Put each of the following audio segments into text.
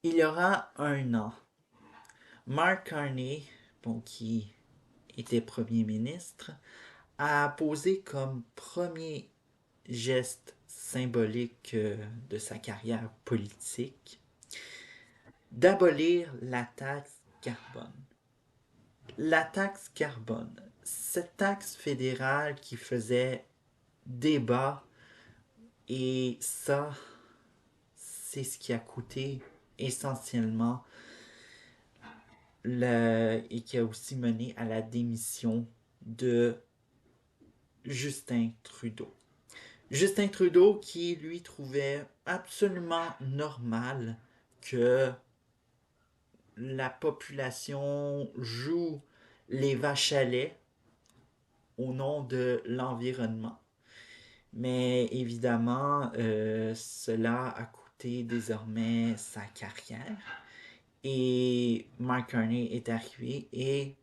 Il y aura un an, Mark Carney, bon, qui était Premier ministre, a posé comme premier geste symbolique de sa carrière politique d'abolir la taxe carbone. La taxe carbone, cette taxe fédérale qui faisait débat, et ça, c'est ce qui a coûté essentiellement et qui a aussi mené à la démission de Justin Trudeau. Justin Trudeau qui lui trouvait absolument normal que la population joue les vaches à lait au nom de l'environnement. Mais évidemment, cela a coûté désormais sa carrière. Et Mark Carney est arrivé et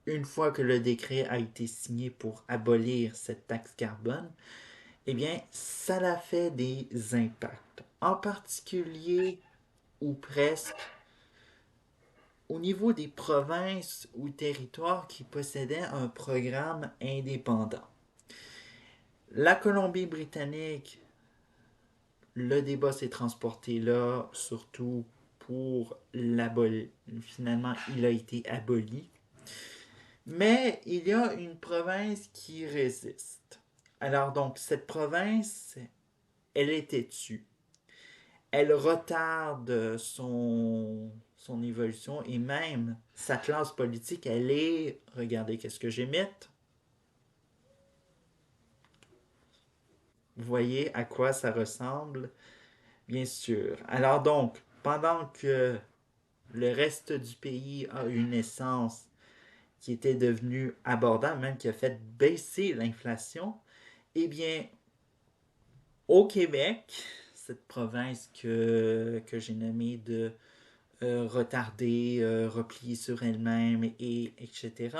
une fois que le décret a été signé pour abolir cette taxe carbone, eh bien, ça a fait des impacts. En particulier, ou presque, au niveau des provinces ou territoires qui possédaient un programme indépendant. La Colombie-Britannique, le débat s'est transporté là, surtout pour l'abolir. Finalement, il a été aboli. Mais il y a une province qui résiste. Alors donc, cette province, elle est têtue. Elle retarde son évolution et même sa classe politique, elle est, regardez qu'est-ce que j'émette, vous voyez à quoi ça ressemble, bien sûr. Alors donc, pendant que le reste du pays a une essence qui était devenue abordable, même qui a fait baisser l'inflation, eh bien, au Québec, cette province que j'ai nommée de retardée, repliée sur elle-même, et etc.,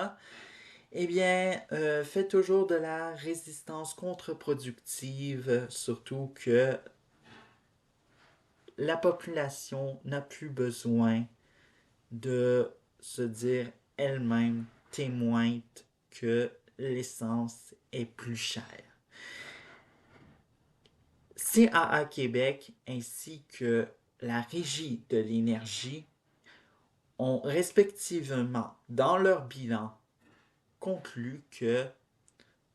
eh bien, fait toujours de la résistance contre-productive, surtout que la population n'a plus besoin de se dire elle-même témoin que l'essence est plus chère. CAA Québec ainsi que la Régie de l'énergie ont respectivement, dans leur bilan, conclu que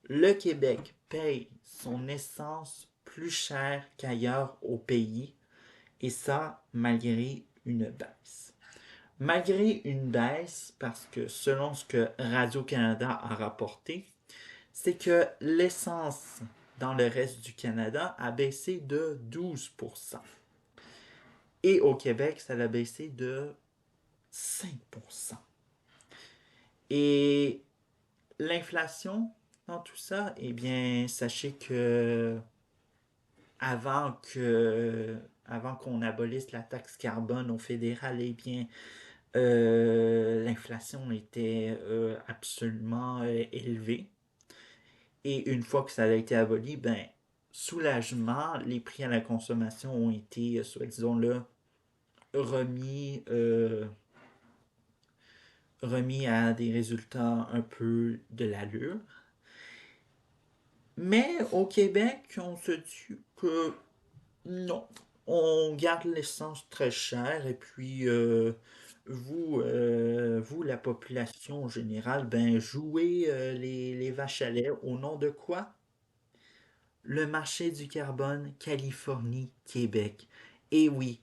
le Québec paye son essence plus cher qu'ailleurs au pays, et ça malgré une baisse. Malgré une baisse, parce que selon ce que Radio-Canada a rapporté, c'est que l'essence dans le reste du Canada a baissé de 12%. Et au Québec, ça a baissé de 5%. Et l'inflation dans tout ça, eh bien, sachez que avant que avant qu'on abolisse la taxe carbone au fédéral, eh bien, l'inflation était absolument élevée. Et une fois que ça a été aboli, ben, soulagement, les prix à la consommation ont été, soi-disant, remis, remis à des résultats un peu de l'allure. Mais au Québec, on se dit que non, on garde l'essence très chère et puis vous, la population en général, ben jouez les vaches à lait au nom de quoi? Le marché du carbone Californie-Québec. Et oui,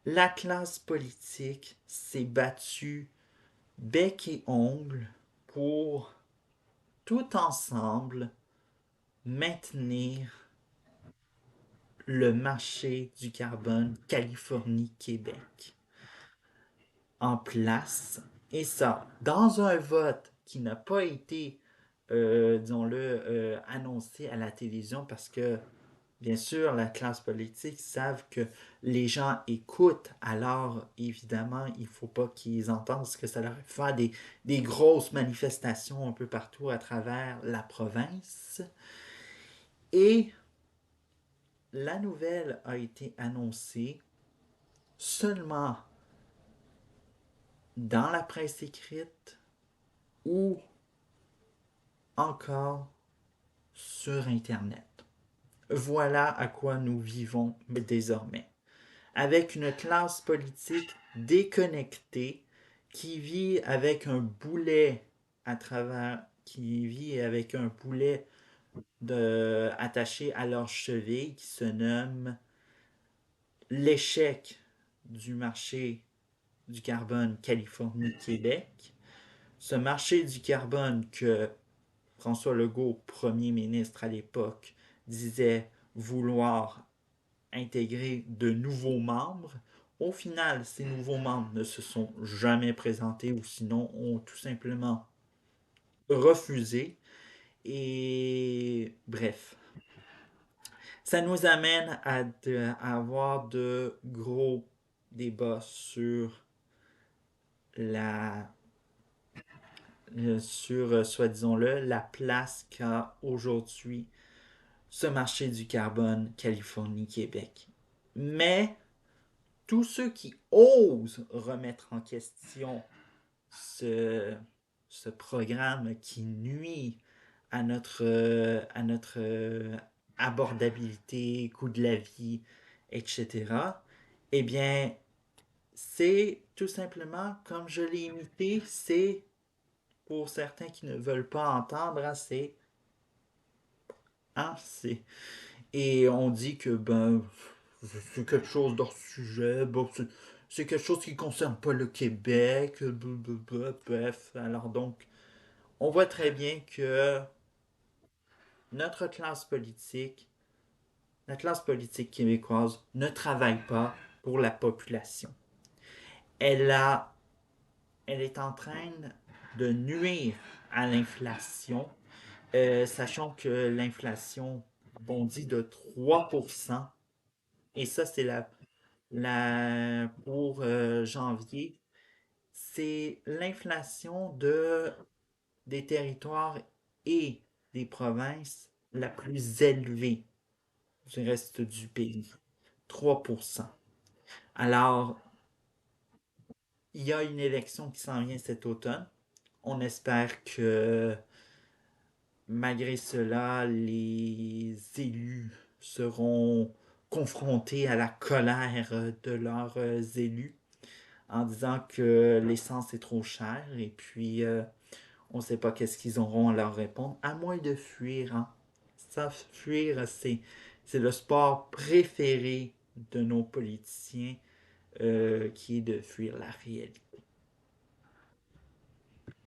la classe politique s'est battue bec et ongle pour tout ensemble maintenir le marché du carbone Californie-Québec en place. Et ça, dans un vote qui n'a pas été, disons-le, annoncé à la télévision parce que, bien sûr, la classe politique savent que les gens écoutent, alors évidemment, il ne faut pas qu'ils entendent ce que ça leur fait des grosses manifestations un peu partout à travers la province. Et la nouvelle a été annoncée seulement dans la presse écrite ou encore sur Internet. Voilà à quoi nous vivons désormais. Avec une classe politique déconnectée qui vit avec un boulet à travers, qui vit avec un boulet attaché à leur cheville qui se nomme l'échec du marché du carbone Californie-Québec. Ce marché du carbone que François Legault, premier ministre à l'époque, disait vouloir intégrer de nouveaux membres. Au final, ces nouveaux membres ne se sont jamais présentés ou sinon ont tout simplement refusé. Et bref, ça nous amène à avoir de gros débats sur la sur, soit disons-le, la place qu'a aujourd'hui ce marché du carbone Californie-Québec. Mais tous ceux qui osent remettre en question ce, ce programme qui nuit à notre abordabilité, coût de la vie, etc., eh bien, c'est tout simplement, comme je l'ai imité, c'est pour certains qui ne veulent pas entendre assez. Hein, c'est et on dit que ben c'est quelque chose d'hors sujet, bon, c'est quelque chose qui ne concerne pas le Québec, bref. Alors donc, on voit très bien que notre classe politique, la classe politique québécoise ne travaille pas pour la population. Elle a, elle est en train de nuire à l'inflation, sachant que l'inflation bondit de 3%. Et ça, c'est pour janvier, c'est l'inflation des territoires et des provinces la plus élevée du reste du pays. 3%. Alors, il y a une élection qui s'en vient cet automne. On espère que malgré cela, les élus seront confrontés à la colère de leurs élus en disant que l'essence est trop chère et puis on ne sait pas qu'est-ce qu'ils auront à leur répondre, à moins de fuir. Hein. Ça, fuir, c'est le sport préféré de nos politiciens qui est de fuir la réalité.